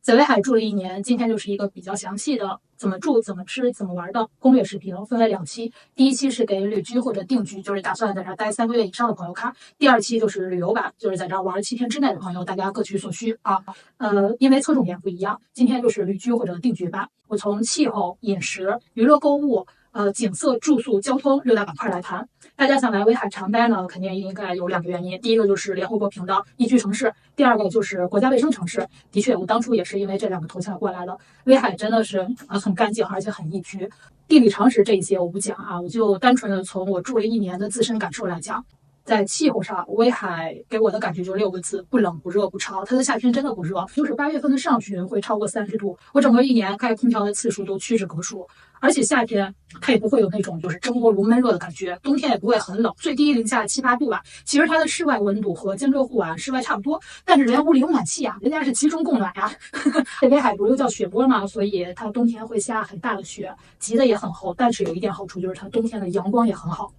在威海住了1年，今天就是一个比较详细的怎么住、怎么吃、怎么玩的攻略视频，分为2期。第1期是给旅居或者定居，就是打算在这儿待3个月以上的朋友看；第2期就是旅游版，就是在这儿玩7天之内的朋友，大家各取所需啊。因为侧重点不一样，今天就是旅居或者定居版。我从气候、饮食、娱乐、购物。景色、住宿、交通6大板块来谈。大家想来威海长待呢，肯定应该有2个原因。第一个就是联合国评的宜居城市，第二个就是国家卫生城市。的确，我当初也是因为这2个头衔过来的。威海真的是很干净，而且很宜居。地理常识这一些我不讲啊，我就单纯的从我住了1年的自身感受来讲。在气候上，威海给我的感觉就6个字：不冷、不热、不潮。它的夏天真的不热，就是8月份的上旬会超过30度。我整个1年开空调的次数都屈指可数。而且夏天它也不会有那种就是蒸锅炉闷热的感觉，冬天也不会很冷，最低零下7、8度吧。其实它的室外温度和江浙沪啊室外差不多，但是人家屋里有暖气啊，人家是集中供暖呀。这威海不又叫雪窝嘛，所以它冬天会下很大的雪，积的也很厚。但是有一点好处就是它冬天的阳光也很好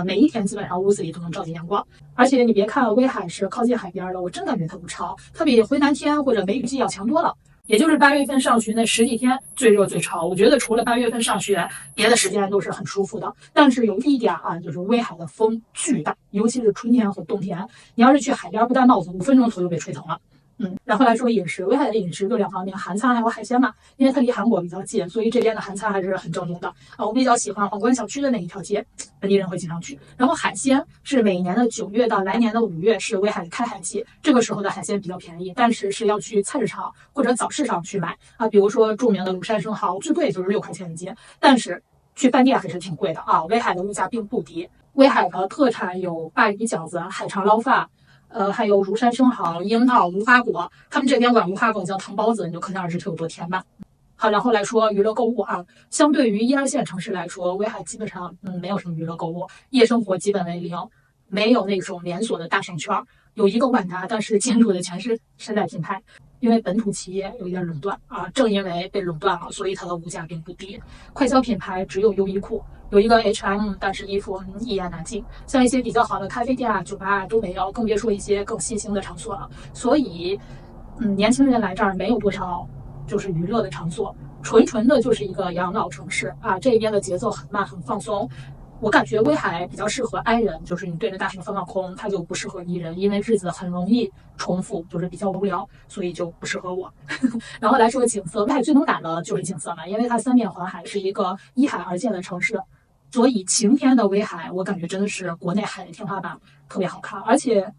每一天基本上屋子里都能照进阳光。而且你别看威海是靠近海边的，我真感觉它不潮，它比回南天或者梅雨季要强多了。也就是8月份上旬那10几天最热最潮，我觉得除了8月份上旬，别的时间都是很舒服的。但是有一点啊，就是威海的风巨大，尤其是春天和冬天，你要是去海边不戴帽子，5分钟头就被吹疼了。然后来说饮食，威海的饮食就2方面，韩餐还有海鲜嘛，因为它离韩国比较近，所以这边的韩餐还是很正宗的我比较喜欢皇冠小区的那一条街，本地人会经常去。然后海鲜是每年的9月到来年的5月是威海的开海季，这个时候的海鲜比较便宜，但是要去菜市场或者早市上去买比如说著名的庐山生蚝，最贵就是6块钱一斤，但是去饭店还是挺贵的威海的物价并不低。威海的特产有鲅鱼饺子、海肠捞饭。还有庐山生蚝、樱桃、无花果，他们这边管无花果叫糖包子，你就可想而知它有多甜吧。好，然后来说娱乐购物相对于1、2线城市来说，威海基本上没有什么娱乐购物，夜生活基本为零，没有那种连锁的大商圈，有一个万达，但是进驻的全是山寨品牌。因为本土企业有一点垄断正因为被垄断了，所以它的物价并不低。快消品牌只有优衣库，有一个 H&M， 但是衣服一言难尽。像一些比较好的咖啡店酒吧都没有，更别说一些更新兴的场所了。所以，年轻人来这儿没有多少就是娱乐的场所，纯的就是一个养老城市这边的节奏很慢，很放松。我感觉威海比较适合 I 人，就是你对着大屏放空，它就不适合 E 人，因为日子很容易重复，就是比较无聊，所以就不适合我。然后来说景色，威海最能打的就是景色嘛，因为它3面环海，是一个依海而建的城市，所以晴天的威海，我感觉真的是国内海的天花板，特别好看。而且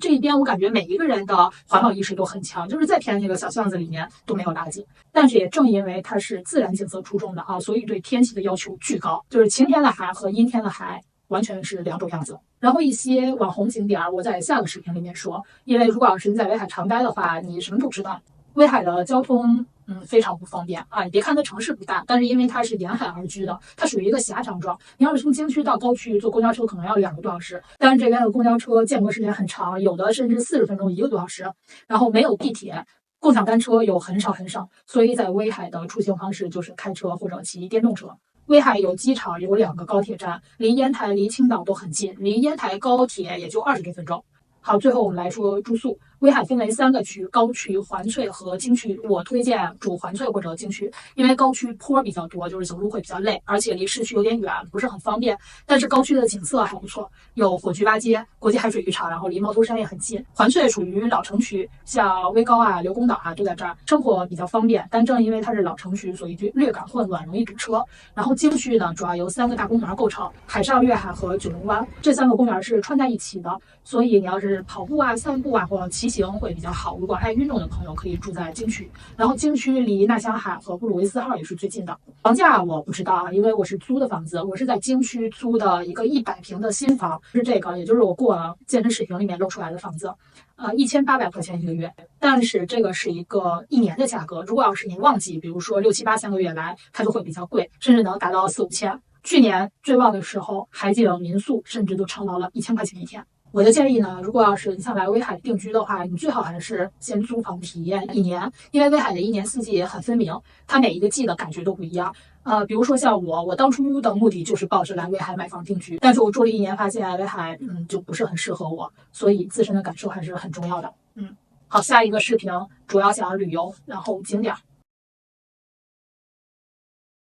这一边我感觉每一个人的环保意识都很强，就是在偏那个小巷子里面都没有垃圾。但是也正因为它是自然景色出众的所以对天气的要求巨高，就是晴天的海和阴天的海完全是2种样子。然后一些网红景点我在下个视频里面说，因为如果要是你在威海常待的话，你什么都知道。威海的交通非常不方便你别看它城市不大，但是因为它是沿海而居的，它属于一个狭长状。你要是从京区到高区坐公交车可能要2个多小时，但是这边的公交车间隔时间很长，有的甚至40分钟1个多小时。然后没有地铁，共享单车有很少，所以在威海的出行方式就是开车或者骑电动车。威海有机场，有2个高铁站，离烟台、离青岛都很近，离烟台高铁也就20多分钟。好，最后我们来说住宿。威海分为3个区，高区、环翠和京区。我推荐住环翠或者京区，因为高区坡比较多，就是走路会比较累，而且离市区有点远，不是很方便。但是高区的景色还不错，有火炬洼街、国际海水浴场，然后离猫头山也很近。环翠属于老城区，像威高刘公岛都在这儿，生活比较方便。但正因为它是老城区，所以就略感混乱，容易堵车。然后京区呢，主要由3个大公园构成，海上粤海和九龙湾，这3个公园是串在一起的，所以你要是跑步散步或者骑行会比较好。如果爱运动的朋友可以住在京区，然后京区离纳香海和布鲁维斯号也是最近的。房价我不知道因为我是租的房子，我是在京区租的一个100平的新房，是这个，也就是我过了健身视频里面露出来的房子，1800块钱1个月。但是这个是一个1年的价格，如果要是你旺季，比如说6、7、8、3个月来，它就会比较贵，甚至能达到4、5千。去年最旺的时候，海景民宿甚至都撑到了1000块钱一天。我的建议呢，如果要是你想来威海定居的话，你最好还是先租房体验1年，因为威海的1年4季也很分明，它每一个季的感觉都不一样。比如说像我当初的目的就是抱着来威海买房定居，但是我住了1年，发现威海就不是很适合我，所以自身的感受还是很重要的。好，下一个视频主要讲旅游，然后景点。